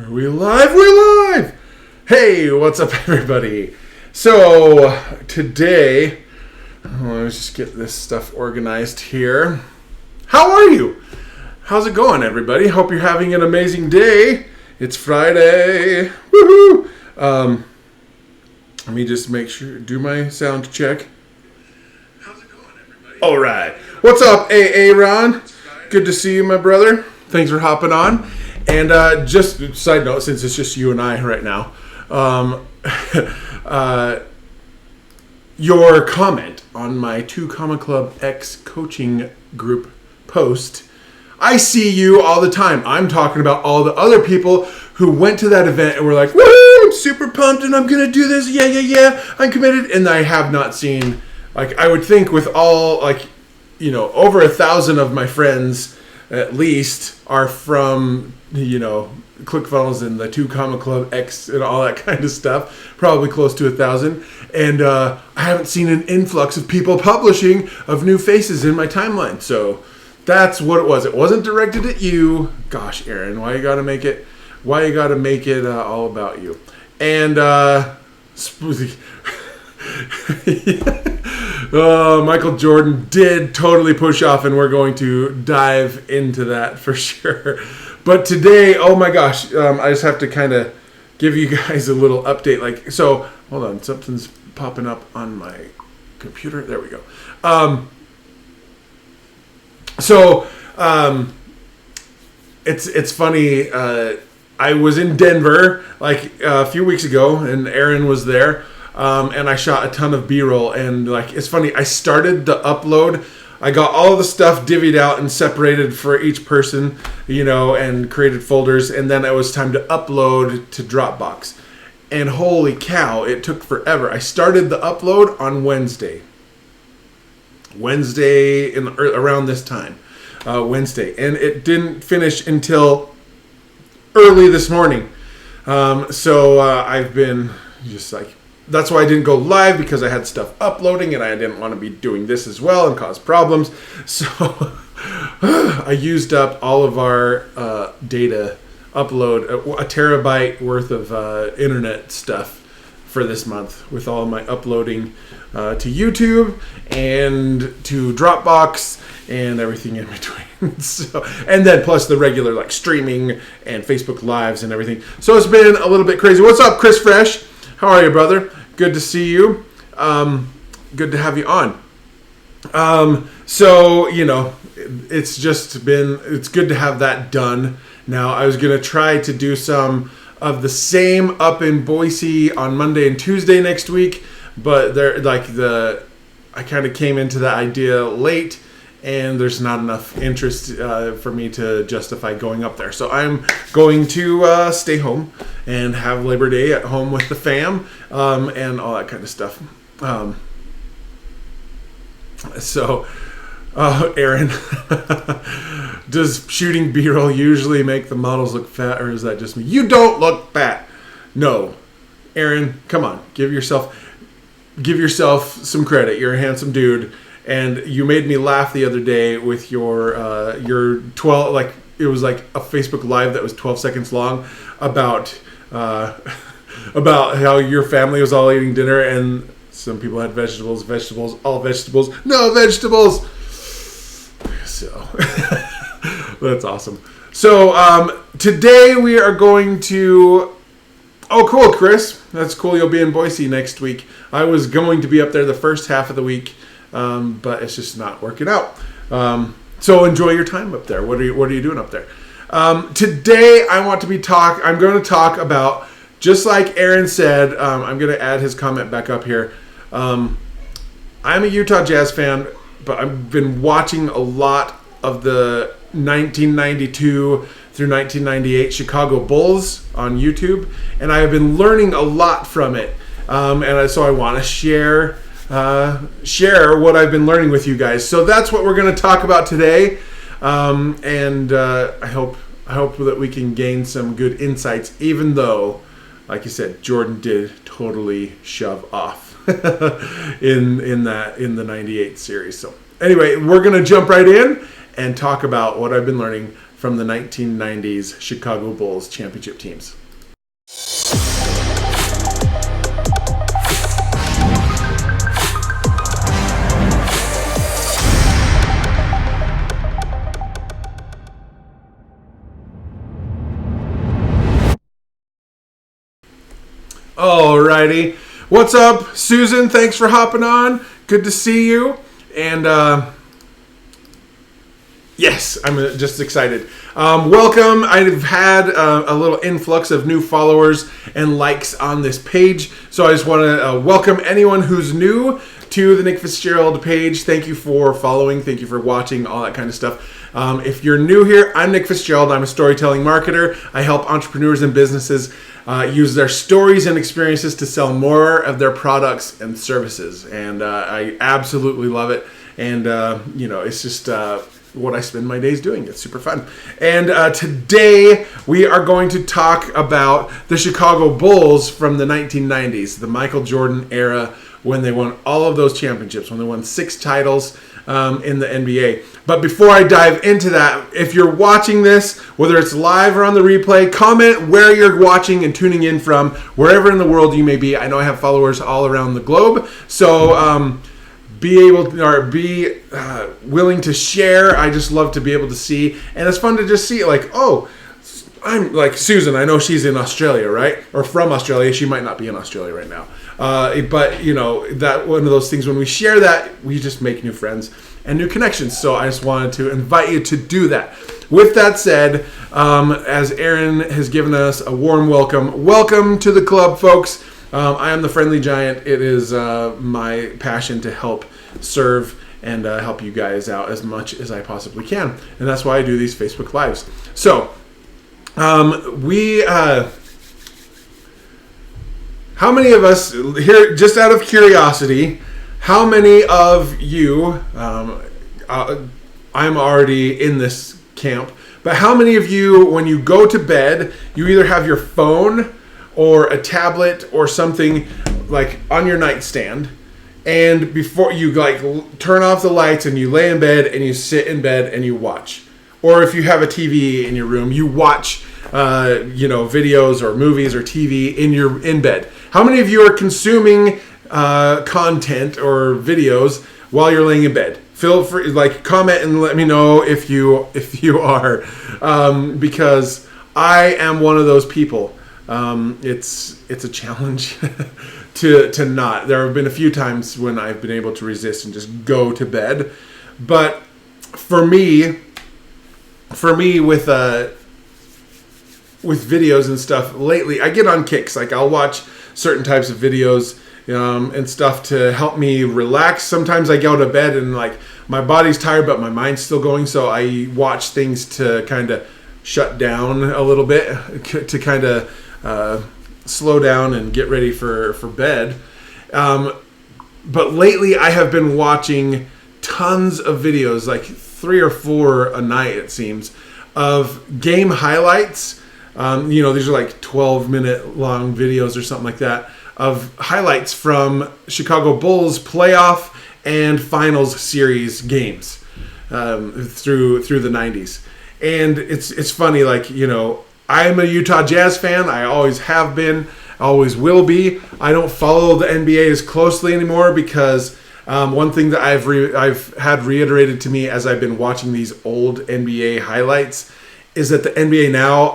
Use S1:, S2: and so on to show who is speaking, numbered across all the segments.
S1: We live? We're live! Hey, what's up, everybody? So, today, let's just get this stuff organized here. How are you? How's it going, everybody? Hope you're having an amazing day. It's Friday. Woohoo! Let me just make sure, do my sound check. How's it going, everybody? All right. What's up, Aaron? Good to see you, my brother. Thanks for hopping on. And just side note, since it's just you and I right now, your comment on my 2 Comma Club X coaching group post, I see you all the time. I'm talking about all the other people who went to that event and were like, woo, I'm super pumped and I'm going to do this. Yeah, I'm committed. And I have not seen, like, I would think with all, like, you know, over 1,000 of my friends at least are from, you know, ClickFunnels and the 2 Comma Club X and all that kind of stuff, probably close to 1,000. And I haven't seen an influx of people publishing of new faces in my timeline. So that's what it was. It wasn't directed at you. Gosh, Aaron, why you gotta make it all about you? And Michael Jordan did totally push off, and we're going to dive into that for sure. But today, oh my gosh, I just have to kind of give you guys a little update. Like, so, hold on, something's popping up on my computer. There we go. It's funny. I was in Denver like a few weeks ago, and Aaron was there. And I shot a ton of B-roll, and like, it's funny, I started the upload, I got all of the stuff divvied out and separated for each person, you know, and created folders, and then it was time to upload to Dropbox. And holy cow, it took forever. I started the upload on Wednesday around this time, Wednesday, and it didn't finish until early this morning. So I've been just like, that's why I didn't go live, because I had stuff uploading and I didn't want to be doing this as well and cause problems. So I used up all of our data upload, a terabyte worth of internet stuff for this month with all my uploading to YouTube and to Dropbox and everything in between. So, and then plus the regular like streaming and Facebook Lives and everything. So it's been a little bit crazy. What's up, Chris Fresh? How are you, brother? Good to see you. Good to have you on. So, you know, it's good to have that done. Now, I was going to try to do some of the same up in Boise on Monday and Tuesday next week, but I kind of came into that idea late, and there's not enough interest for me to justify going up there. So I'm going to stay home and have Labor Day at home with the fam and all that kind of stuff. Aaron, does shooting B-roll usually make the models look fat, or is that just me? You don't look fat. No. Aaron, come on. Give yourself some credit. You're a handsome dude. And you made me laugh the other day with your 12, like, it was like a Facebook Live that was 12 seconds long about how your family was all eating dinner and some people had vegetables, all vegetables, no vegetables. So that's awesome. So today we are going to, oh cool, Chris, that's cool. You'll be in Boise next week. I was going to be up there the first half of the week. But it's just not working out. So enjoy your time up there. What are you doing up there? Today I'm going to talk about, just like Aaron said, I'm going to add his comment back up here. I'm a Utah Jazz fan, but I've been watching a lot of the 1992 through 1998 Chicago Bulls on YouTube, and I have been learning a lot from it. So I want to share what I've been learning with you guys. So that's what we're going to talk about today. I hope that we can gain some good insights, even though, like you said, Jordan did totally shove off in the 98 series. So anyway, we're going to jump right in and talk about what I've been learning from the 1990s Chicago Bulls championship teams. Alrighty. What's up, Susan? Thanks for hopping on. Good to see you. And yes, I'm just excited. Welcome. I've had a little influx of new followers and likes on this page. So I just want to welcome anyone who's new to the Nick Fitzgerald page. Thank you for following. Thank you for watching, all that kind of stuff. If you're new here, I'm Nick Fitzgerald. I'm a storytelling marketer. I help entrepreneurs and businesses use their stories and experiences to sell more of their products and services. And I absolutely love it. And, it's just what I spend my days doing. It's super fun. And today we are going to talk about the Chicago Bulls from the 1990s, the Michael Jordan era, when they won all of those championships, when they won 6 titles in the NBA. But before I dive into that, if you're watching this, whether it's live or on the replay, comment where you're watching and tuning in from, wherever in the world you may be. I know I have followers all around the globe, so be willing to share. I just love to be able to see, and it's fun to just see, like, oh, I'm like Susan. I know she's in Australia, right? Or from Australia. She might not be in Australia right now. But that one of those things, when we share that, we just make new friends and new connections. So I just wanted to invite you to do that. With that said, as Aaron has given us a warm welcome to the club, folks. I am the Friendly Giant. It is my passion to help serve and help you guys out as much as I possibly can. And that's why I do these Facebook Lives. So how many of us here, just out of curiosity, how many of you, I'm already in this camp, but how many of you, when you go to bed, you either have your phone or a tablet or something like on your nightstand, and before you turn off the lights and you lay in bed and you sit in bed and you watch? Or if you have a TV in your room, you watch videos or movies or TV in bed. How many of you are consuming content or videos while you're laying in bed? Feel free, comment and let me know if you are, because I am one of those people. It's a challenge to not. There have been a few times when I've been able to resist and just go to bed, but for me with videos and stuff lately, I get on kicks. Like, I'll watch certain types of videos and stuff to help me relax. Sometimes I go to bed and my body's tired, but my mind's still going. So I watch things to kind of shut down a little bit, to kind of slow down and get ready for bed. But lately I have been watching tons of videos, like 3 or 4 a night, it seems, of game highlights. These are 12-minute long videos or something like that, of highlights from Chicago Bulls playoff and finals series games through the 90s. And it's funny, I'm a Utah Jazz fan. I always have been, always will be. I don't follow the NBA as closely anymore because one thing that I've had reiterated to me as I've been watching these old NBA highlights is that the NBA now,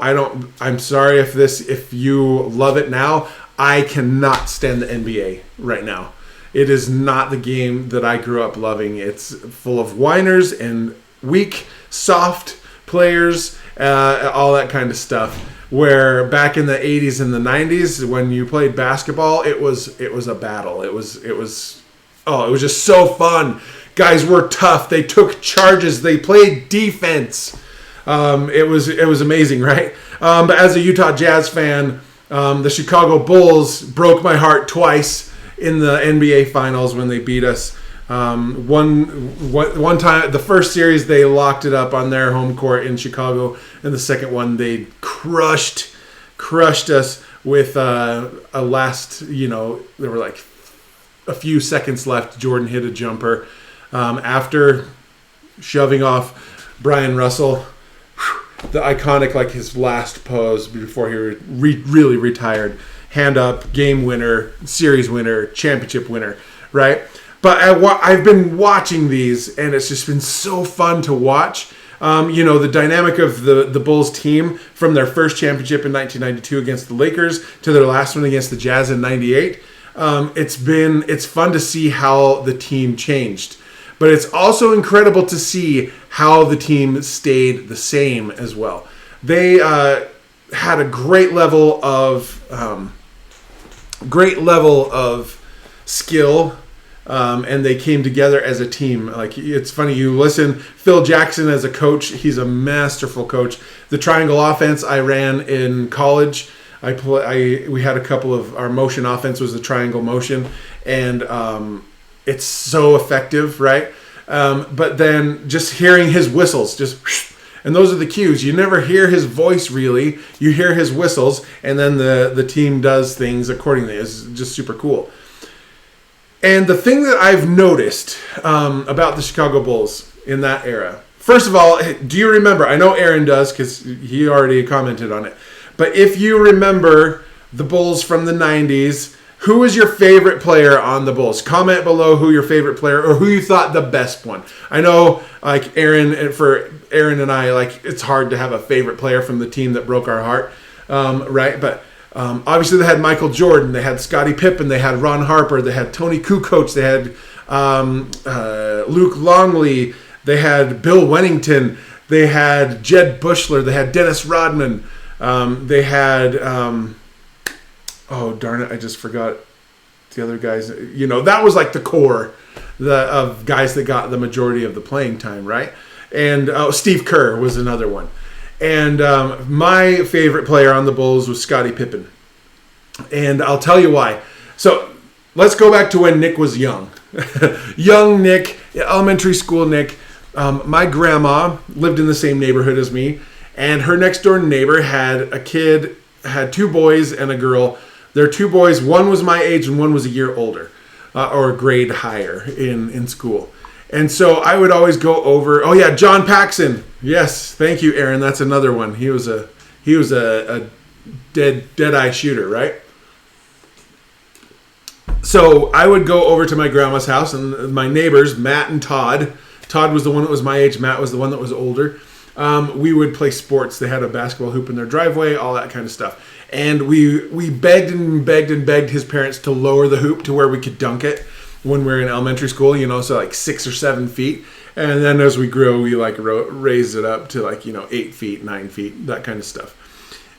S1: I'm sorry if you love it now, I cannot stand the NBA right now. It is not the game that I grew up loving. It's full of whiners and weak, soft players, all that kind of stuff. Where back in the 80s and the 90s, when you played basketball, it was a battle. It was just so fun. Guys were tough. They took charges. They played defense. It was amazing, right? But as a Utah Jazz fan, the Chicago Bulls broke my heart twice in the NBA Finals when they beat us. One time, the first series, they locked it up on their home court in Chicago, and the second one they crushed us with a last. There were a few seconds left. Jordan hit a jumper after shoving off Brian Russell. the iconic, like his last pose before he really retired. Hand up, game winner, series winner, championship winner, right? But I've been watching these, and it's just been so fun to watch. The dynamic of the Bulls team from their first championship in 1992 against the Lakers to their last one against the Jazz in '98. It's fun to see how the team changed. But it's also incredible to see how the team stayed the same as well. They had a great level of skill, and they came together as a team. Like, it's funny, you listen, Phil Jackson as a coach, he's a masterful coach. The triangle offense I ran in college, we had a couple of, our motion offense was the triangle motion, and it's so effective, right? But then just hearing his whistles, and those are the cues. You never hear his voice really. You hear his whistles, and then the team does things accordingly. It's just super cool. And the thing that I've noticed about the Chicago Bulls in that era, first of all, do you remember? I know Aaron does because he already commented on it. But if you remember the Bulls from the 90s, who was your favorite player on the Bulls? Comment below who your favorite player or who you thought the best one. I know, like for Aaron and I, like it's hard to have a favorite player from the team that broke our heart, right? But obviously they had Michael Jordan, they had Scottie Pippen, they had Ron Harper, they had Tony Kukoc, they had Luke Longley, they had Bill Wennington, they had Jed Bushler, they had Dennis Rodman, they had oh darn it, I just forgot the other guys. That was like the core of guys that got the majority of the playing time, right? And Steve Kerr was another one. And my favorite player on the Bulls was Scottie Pippen. And I'll tell you why. So let's go back to when Nick was young. Young Nick, elementary school Nick. My grandma lived in the same neighborhood as me. And her next door neighbor had two boys and a girl. Their two boys, one was my age and one was a year older, or a grade higher in school. And so I would always go over. Oh yeah, John Paxson. Yes, thank you, Aaron. That's another one. He was a dead eye shooter, right? So I would go over to my grandma's house, and my neighbors, Matt and Todd. Todd was the one that was my age. Matt was the one that was older. We would play sports. They had a basketball hoop in their driveway, all that kind of stuff. And we begged and begged and begged his parents to lower the hoop to where we could dunk it when we were in elementary school, so like 6 or 7 feet. And then as we grew, we like raised it up to like, 8 feet, 9 feet, that kind of stuff.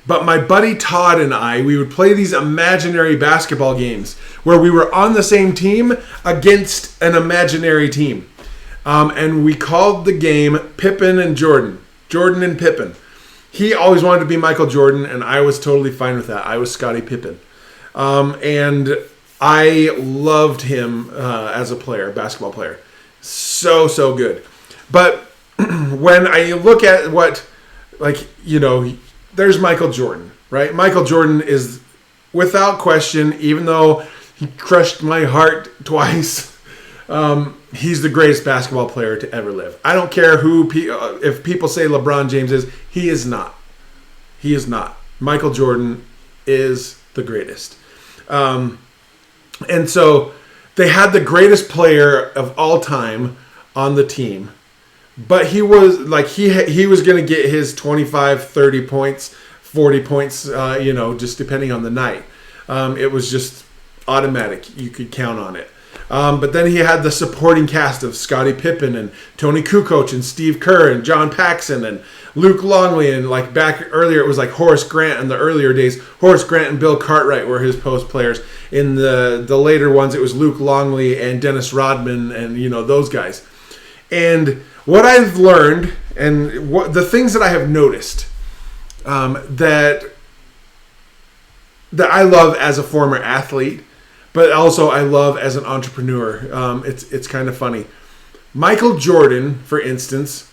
S1: But my buddy Todd and I, we would play these imaginary basketball games where we were on the same team against an imaginary team. And we called the game Pippen and Jordan. Jordan and Pippen. He always wanted to be Michael Jordan, and I was totally fine with that. I was Scottie Pippen. And I loved him as a player, basketball player. So good. But when I look at there's Michael Jordan, right? Michael Jordan is, without question, even though he crushed my heart twice, he's the greatest basketball player to ever live. I don't care if people say LeBron James is. He is not. He is not. Michael Jordan is the greatest. And so they had the greatest player of all time on the team. But he was like he was going to get his 25, 30 points, 40 points, just depending on the night. It was just automatic. You could count on it. But then he had the supporting cast of Scottie Pippen and Tony Kukoc and Steve Kerr and John Paxson and Luke Longley, and like back earlier it was like Horace Grant in the earlier days. Horace Grant and Bill Cartwright were his post players. In the later ones it was Luke Longley and Dennis Rodman and those guys. And what I've learned and the things that I have noticed that I love as a former athlete, but also I love as an entrepreneur. It's kind of funny. Michael Jordan, for instance,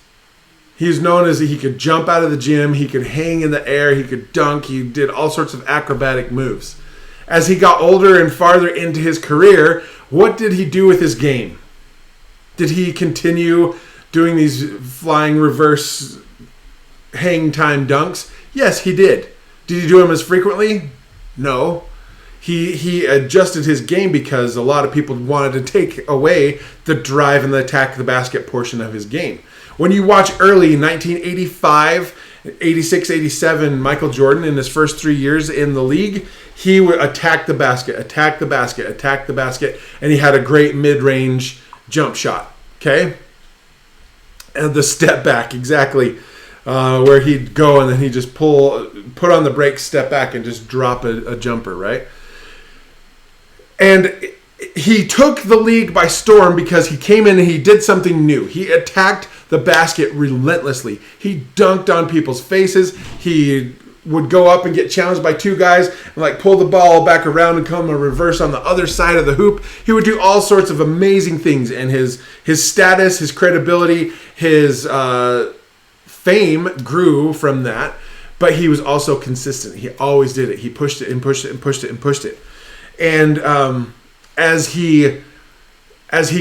S1: he's known as he could jump out of the gym, he could hang in the air, he could dunk, he did all sorts of acrobatic moves. As he got older and farther into his career, what did he do with his game? Did he continue doing these flying reverse hang time dunks? Yes, he did. Did he do them as frequently? No. He adjusted his game because a lot of people wanted to take away the drive and the attack the basket portion of his game. When you watch early 1985, 86, 87, Michael Jordan in his first 3 years in the league, he would attack the basket, and he had a great mid-range jump shot. Okay? And the step back, exactly, where he'd go and then he'd just put on the brakes, step back, and just drop a jumper, right? And he took the league by storm because he came in and he did something new. He attacked the basket relentlessly. He dunked on people's faces. He would go up and get challenged by two guys and like pull the ball back around and come a reverse on the other side of the hoop. He would do all sorts of amazing things, and his status, his credibility, his fame grew from that. But he was also consistent. He always did it. He pushed it and pushed it and pushed it and pushed it. And as he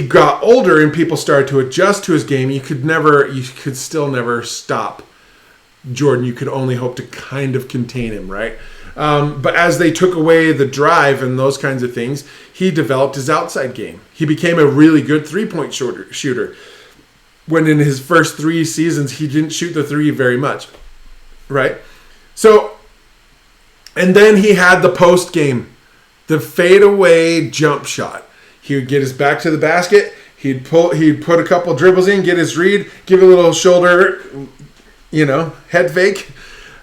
S1: got older and people started to adjust to his game, you could still never stop Jordan. You could only hope to kind of contain him, right? But as they took away the drive and those kinds of things, he developed his outside game. He became a really good three-point shooter. When in his first 3 seasons, he didn't shoot the three very much, right? So, and then he had the post game. The fadeaway jump shot. He would get his back to the basket. He'd put a couple dribbles in, get his read, give a little shoulder, head fake,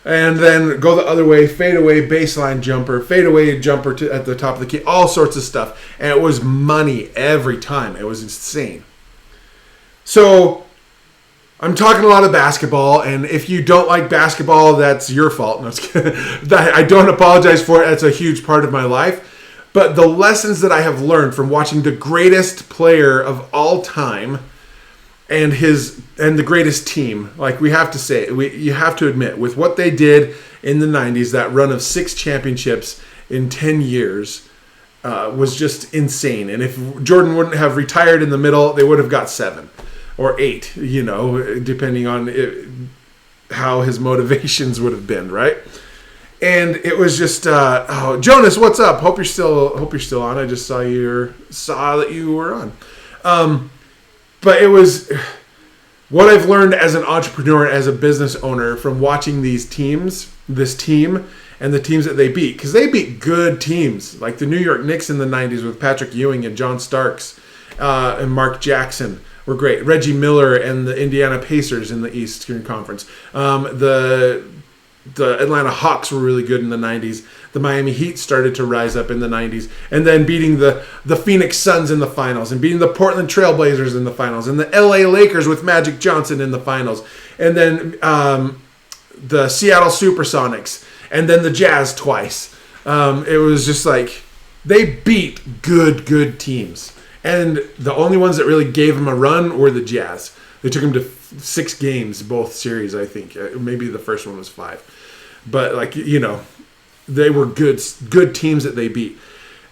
S1: and then go the other way, fadeaway baseline jumper, fadeaway jumper at the top of the key, all sorts of stuff. And it was money every time. It was insane. So I'm talking a lot of basketball, and if you don't like basketball, that's your fault. No, I don't apologize for it. That's a huge part of my life. But the lessons that I have learned from watching the greatest player of all time and the greatest team, like we have to say, you have to admit, with what they did in the 90s, that run of 6 championships in 10 years was just insane. And if Jordan wouldn't have retired in the middle, they would have got 7 or 8, depending on how his motivations would have been, right? And it was just, Jonas, what's up? Hope you're still on. I just saw that you were on. But it was what I've learned as an entrepreneur, as a business owner, from watching this team, and the teams that they beat, because they beat good teams like the New York Knicks in the 90s with Patrick Ewing and John Starks and Mark Jackson were great. Reggie Miller and the Indiana Pacers in the Eastern Conference. The Atlanta Hawks were really good in the 90s. The Miami Heat started to rise up in the 90s. And then beating the Phoenix Suns in the finals. And beating the Portland Trailblazers in the finals. And the LA Lakers with Magic Johnson in the finals. And then the Seattle Supersonics. And then the Jazz twice. It was just like they beat good teams. And the only ones that really gave them a run were the Jazz. They took them to 6 games, both series, I think. Maybe the first one was 5. But, they were good teams that they beat.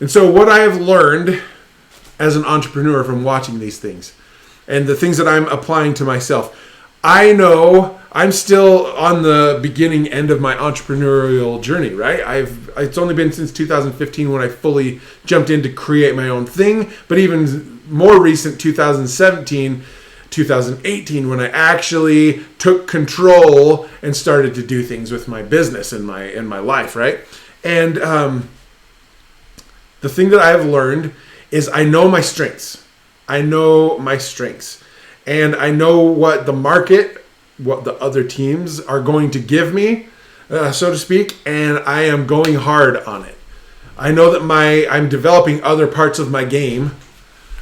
S1: And so what I have learned as an entrepreneur from watching these things and the things that I'm applying to myself, I know I'm still on the beginning end of my entrepreneurial journey, right? It's only been since 2015 when I fully jumped in to create my own thing, but even more recent, 2017, 2018, when I actually took control and started to do things with my business and my life, right? And the thing that I have learned is I know my strengths. And I know what the market, what the other teams are going to give me, so to speak, and I am going hard on it. I know that I'm developing other parts of my game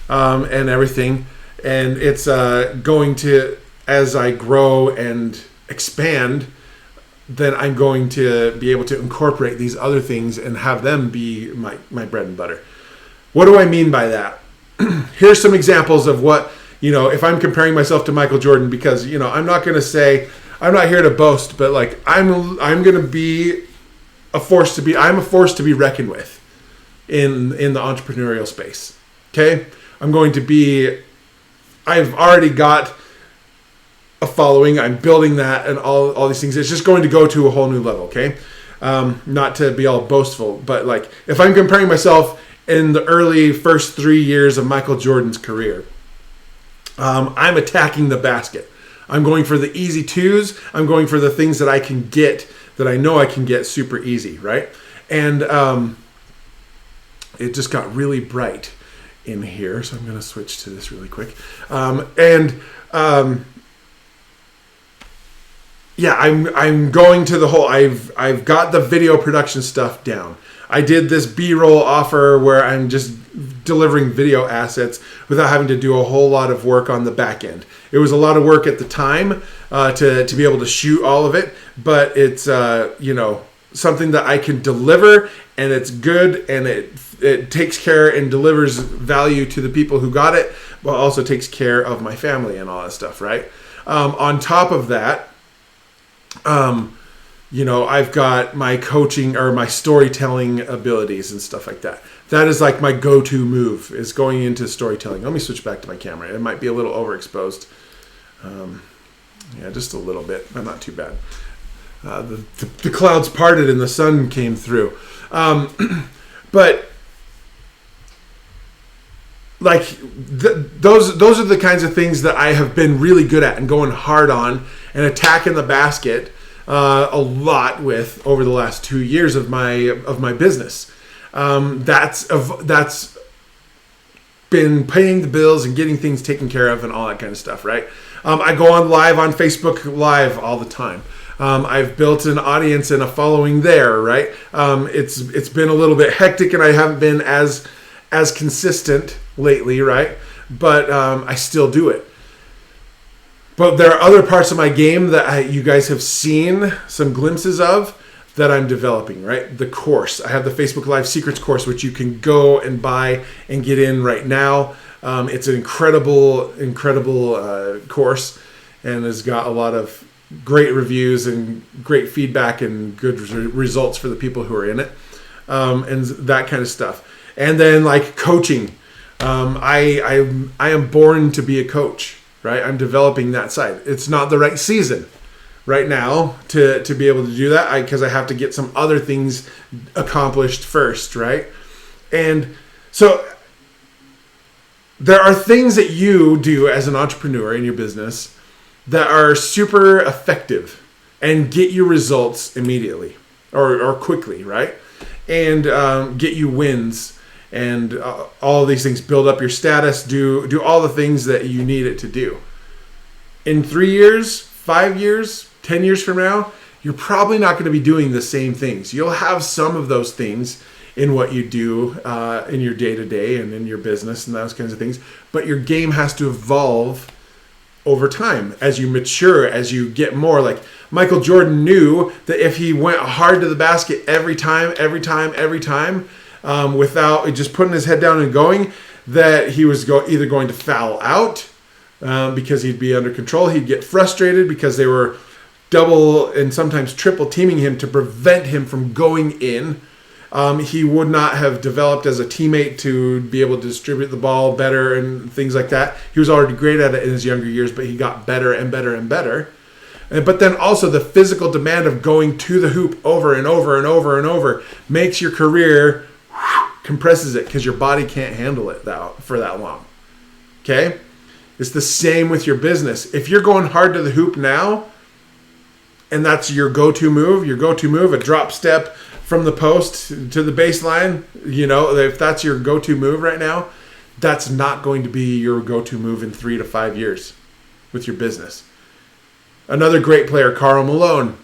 S1: and everything. And it's going to, as I grow and expand, then I'm going to be able to incorporate these other things and have them be my bread and butter. What do I mean by that? Here's some examples of what, if I'm comparing myself to Michael Jordan, because, I'm not going to say, I'm not here to boast, but like I'm going to be I'm a force to be reckoned with in the entrepreneurial space. Okay? I've already got a following. I'm building that and all these things. It's just going to go to a whole new level, okay? Not to be all boastful, but like if I'm comparing myself in the early first 3 years of Michael Jordan's career, I'm attacking the basket. I'm going for the easy twos. I'm going for the things that I can get, that I know I can get super easy, right? And it just got really bright in here, so I'm going to switch to this really quick. Yeah, I'm going to the whole. I've got the video production stuff down. I did this B-roll offer where I'm just delivering video assets without having to do a whole lot of work on the back end. It was a lot of work at the time to be able to shoot all of it, but it's something that I can deliver, and it's good, and it takes care and delivers value to the people who got it, but also takes care of my family and all that stuff, right? On top of that, I've got my coaching or my storytelling abilities and stuff like that. That is like my go-to move, is going into storytelling. Let me switch back to my camera. It might be a little overexposed. Just a little bit, but not too bad. The clouds parted and the sun came through. But like those are the kinds of things that I have been really good at and going hard on and attacking the basket a lot with over the last 2 years of my business. That's been paying the bills and getting things taken care of and all that kind of stuff, right? I go on live on Facebook Live all the time. I've built an audience and a following there, right? It's been a little bit hectic and I haven't been as consistent lately, right? But I still do it. But there are other parts of my game that you guys have seen some glimpses of that I'm developing, right? The course. I have the Facebook Live Secrets course, which you can go and buy and get in right now. It's an incredible course, and has got a lot of great reviews and great feedback and good results for the people who are in it, and that kind of stuff. And then like coaching. I am born to be a coach, right? I'm developing that side. It's not the right season right now to be able to do that because I have to get some other things accomplished first, right? And so there are things that you do as an entrepreneur in your business that are super effective and get you results immediately or quickly, right? And get you wins and all these things, build up your status, do all the things that you need it to do. In 3 years, 5 years, 10 years from now, you're probably not going to be doing the same things. You'll have some of those things in what you do in your day-to-day and in your business and those kinds of things, but your game has to evolve over time as you mature, as you get more. Like Michael Jordan knew that if he went hard to the basket every time, without just putting his head down and going, that he was either going to foul out because he'd be under control. He'd get frustrated because they were double and sometimes triple teaming him to prevent him from going in. He would not have developed as a teammate to be able to distribute the ball better and things like that. He was already great at it in his younger years, but he got better and better and better. But then also the physical demand of going to the hoop over and over and over and over makes your career, compresses it because your body can't handle it for that long. Okay? It's the same with your business. If you're going hard to the hoop now, and that's your go-to move, a drop step from the post to the baseline, if that's your go-to move right now, that's not going to be your go-to move in 3 to 5 years with your business. Another great player, Karl Malone,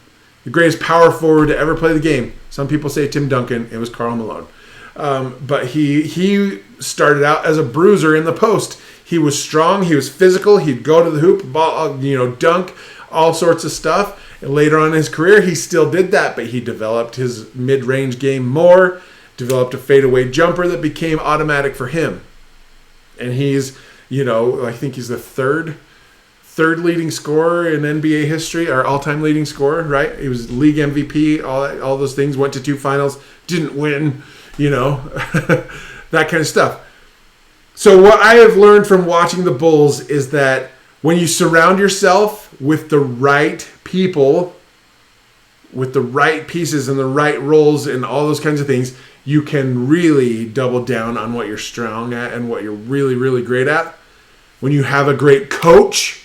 S1: the greatest power forward to ever play the game. Some people say Tim Duncan. It was Karl Malone. But he started out as a bruiser in the post. He was strong. He was physical. He'd go to the hoop, ball, dunk, all sorts of stuff. And later on in his career, he still did that, but he developed his mid-range game more, developed a fadeaway jumper that became automatic for him. And he's, I think he's the third leading scorer in NBA history, or all-time leading scorer, right? He was league MVP, all those things, went to 2 finals, didn't win, that kind of stuff. So what I have learned from watching the Bulls is that When you surround yourself with the right people, with the right pieces and the right roles and all those kinds of things, you can really double down on what you're strong at and what you're really, really great at. When you have a great coach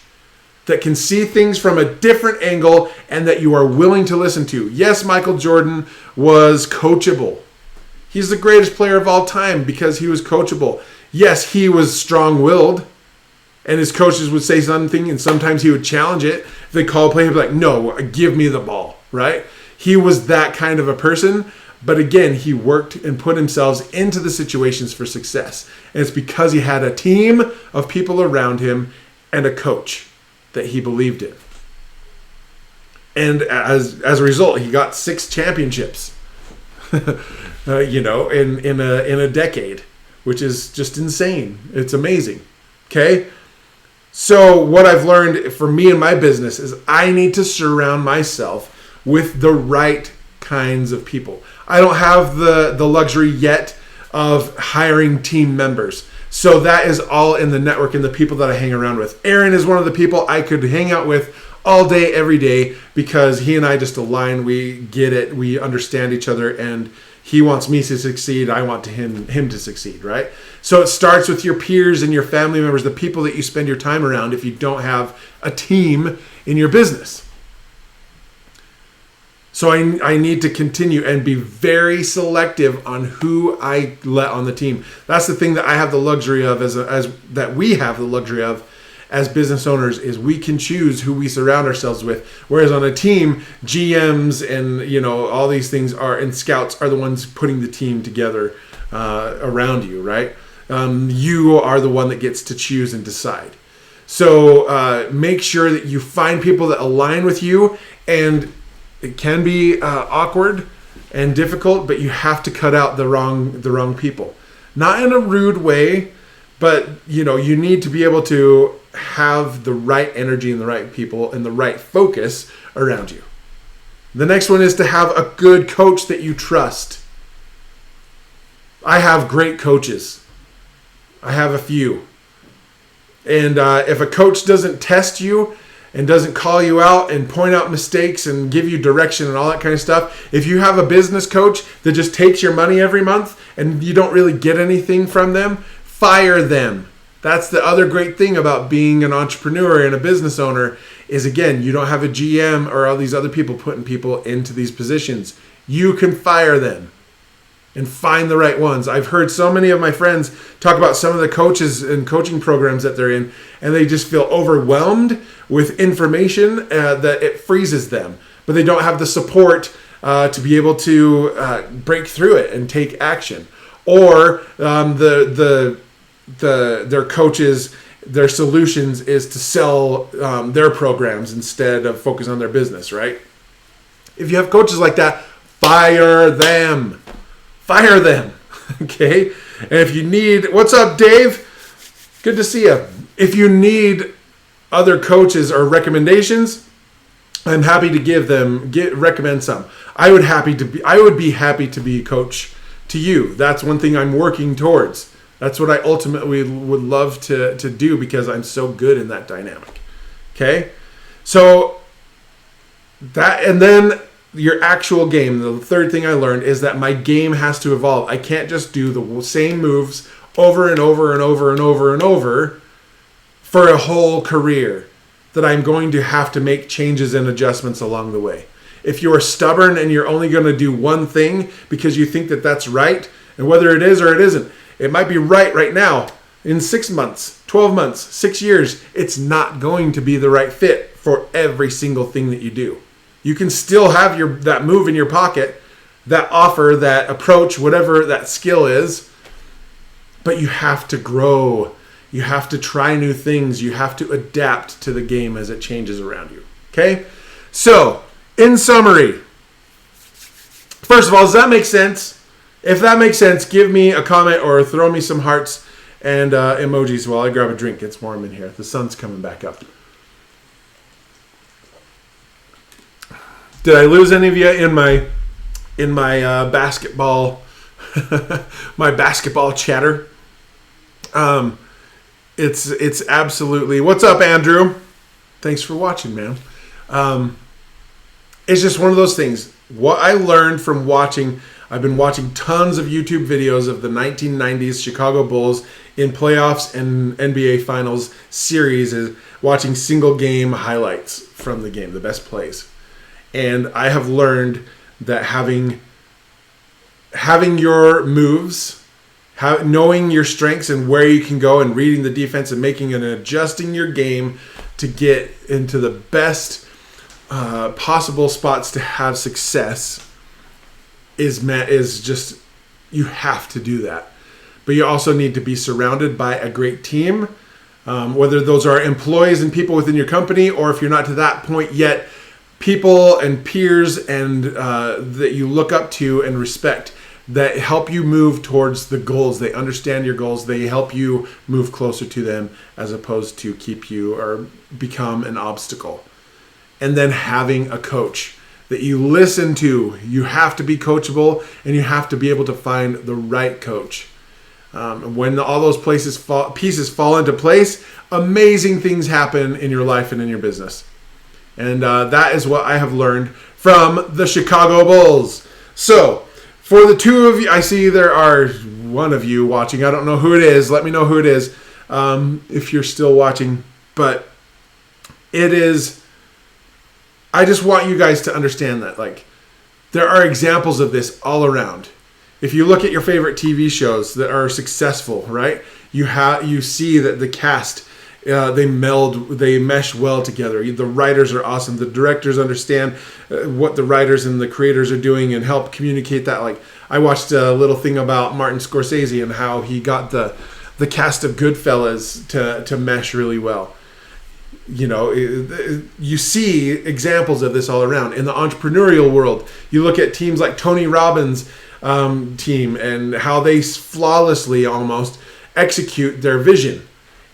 S1: that can see things from a different angle and that you are willing to listen to. Yes, Michael Jordan was coachable. He's the greatest player of all time because he was coachable. Yes, he was strong-willed, and his coaches would say something, and sometimes he would challenge it. If they call a play, he'd be like, no, give me the ball, right? He was that kind of a person, but again, he worked and put himself into the situations for success. And it's because he had a team of people around him and a coach that he believed in. And as a result, he got 6 championships, in a decade, which is just insane. It's amazing. Okay? So what I've learned for me in my business is I need to surround myself with the right kinds of people. I don't have the luxury yet of hiring team members. So that is all in the network and the people that I hang around with. Aaron is one of the people I could hang out with all day, every day, because he and I just align. We get it. We understand each other, and he wants me to succeed. I want him to succeed, right? So it starts with your peers and your family members, the people that you spend your time around if you don't have a team in your business. So I need to continue and be very selective on who I let on the team. That's the thing that I have the luxury of as that we have the luxury of as business owners, is we can choose who we surround ourselves with. Whereas on a team, GMs and all these things and scouts are the ones putting the team together around you, right? You are the one that gets to choose and decide. So make sure that you find people that align with you, and it can be awkward and difficult, but you have to cut out the wrong people. Not in a rude way, but you need to be able to have the right energy and the right people and the right focus around you. The next one is to have a good coach that you trust. I have great coaches. I have a few. And if a coach doesn't test you and doesn't call you out and point out mistakes and give you direction and all that kind of stuff, if you have a business coach that just takes your money every month and you don't really get anything from them, fire them. That's the other great thing about being an entrepreneur and a business owner is, again, you don't have a GM or all these other people putting people into these positions. You can fire them and find the right ones. I've heard so many of my friends talk about some of the coaches and coaching programs that they're in, and they just feel overwhelmed with information that it freezes them, but they don't have the support to be able to break through it and take action. Or their coaches, their solutions is to sell their programs instead of focus on their business, right? If you have coaches like that, fire them. Fire them, okay? And if you need, what's up, Dave? Good to see you. If you need other coaches or recommendations, I'm happy to recommend some. I would be happy to be a coach to you. That's one thing I'm working towards. That's what I ultimately would love to do because I'm so good in that dynamic. Okay? So that, and then your actual game, the third thing I learned is that my game has to evolve. I can't just do the same moves over and over and over and over and over for a whole career, that I'm going to have to make changes and adjustments along the way. If you're stubborn and you're only going to do one thing because you think that that's right, and whether it is or it isn't, it might be right now. In 6 months, 12 months, 6 years, it's not going to be the right fit for every single thing that you do. You can still have that move in your pocket, that offer, that approach, whatever that skill is, but you have to grow. You have to try new things. You have to adapt to the game as it changes around you. Okay? So, in summary, first of all, does that make sense? If that makes sense, give me a comment or throw me some hearts and emojis while I grab a drink. It's warm in here. The sun's coming back up. Did I lose any of you in my basketball my basketball chatter? It's absolutely. What's up, Andrew? Thanks for watching, man. It's just one of those things. What I learned from watching, I've been watching tons of YouTube videos of the 1990s Chicago Bulls in playoffs and NBA Finals series, is watching single game highlights from the game, the best plays. And I have learned that having your moves, knowing your strengths and where you can go, and reading the defense and making and adjusting your game to get into the best possible spots to have success is just, you have to do that. But you also need to be surrounded by a great team, whether those are employees and people within your company, or if you're not to that point yet, people and peers and that you look up to and respect, that help you move towards the goals. They understand your goals. They help you move closer to them, as opposed to keep you or become an obstacle. And then having a coach that you listen to. You have to be coachable, and you have to be able to find the right coach. When all those pieces fall into place, amazing things happen in your life and in your business. And that is what I have learned from the Chicago Bulls. So, for the two of you, I see there are one of you watching. I don't know who it is. Let me know who it is if you're still watching. But it is... I just want you guys to understand that, like, there are examples of this all around. If you look at your favorite TV shows that are successful, right? You see that the cast, they mesh well together. The writers are awesome. The directors understand what the writers and the creators are doing and help communicate that. Like, I watched a little thing about Martin Scorsese and how he got the cast of Goodfellas to mesh really well. You know, you see examples of this all around. In the entrepreneurial world, you look at teams like Tony Robbins' team and how they flawlessly almost execute their vision.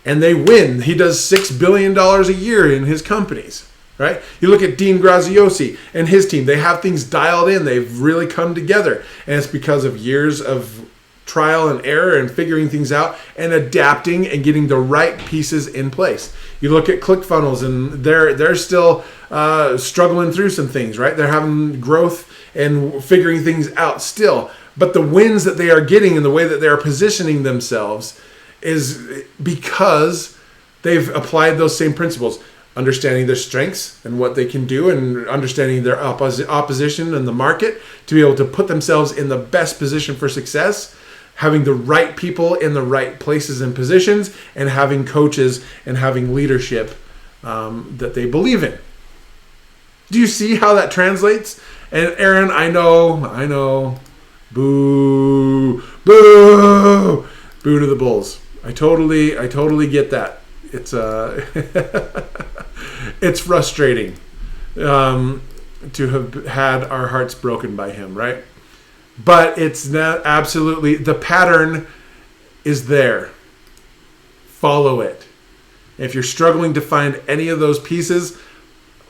S1: And they win. He does $6 billion a year in his companies, right? You look at Dean Graziosi and his team. They have things dialed in. They've really come together. And it's because of years of trial and error and figuring things out and adapting and getting the right pieces in place. You look at ClickFunnels, and they're still struggling through some things, right? They're having growth and figuring things out still. But the wins that they are getting and the way that they are positioning themselves is because they've applied those same principles, understanding their strengths and what they can do, and understanding their opposition in the market to be able to put themselves in the best position for success, having the right people in the right places and positions, and having coaches and having leadership that they believe in. Do you see how that translates? And Aaron, I know, boo, boo, boo to the Bulls. I totally get that. It's it's frustrating to have had our hearts broken by him, right? But it's not absolutely, the pattern is there. Follow it. If you're struggling to find any of those pieces,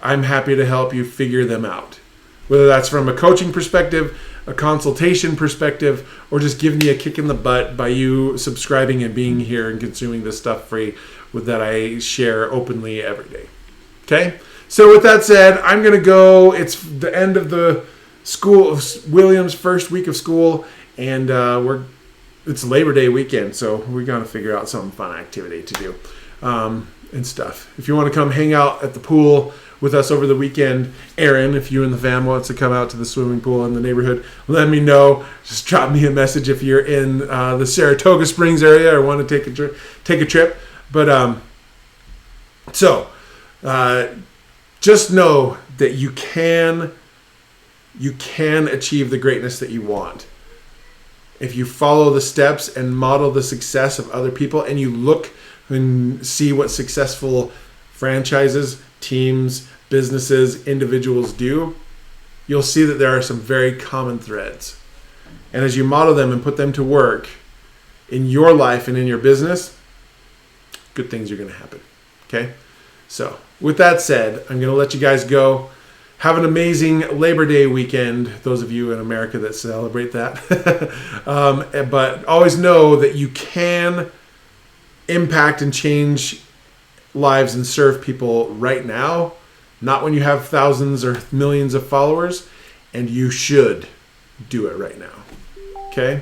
S1: I'm happy to help you figure them out. Whether that's from a coaching perspective, a consultation perspective, or just giving you a kick in the butt by you subscribing and being here and consuming this stuff free that I share openly every day. Okay? So with that said, I'm going to go. It's the end of the school, William's first week of school, and it's Labor Day weekend, so we got to figure out some fun activity to do and stuff. If you want to come hang out at the pool with us over the weekend, Aaron, if you and the fam wants to come out to the swimming pool in the neighborhood, let me know. Just drop me a message if you're in the Saratoga Springs area or want to take a trip. But just know that you can achieve the greatness that you want if you follow the steps and model the success of other people, and you look and see what successful franchises, teams, businesses, individuals do. You'll see that there are some very common threads, and as you model them and put them to work in your life and in your business, good things are going to happen. Okay, so with that said, I'm going to let you guys go. Have an amazing Labor Day weekend, those of you in America that celebrate that. But always know that you can impact and change lives and serve people right now, not when you have thousands or millions of followers, and you should do it right now. Okay?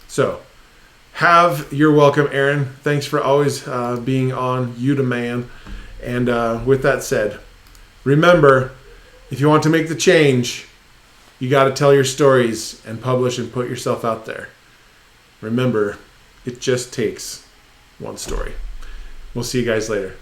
S1: So, you're welcome, Aaron. Thanks for always being on You the Man. And with that said, remember, if you want to make the change, you got to tell your stories and publish and put yourself out there. Remember, it just takes one story. We'll see you guys later.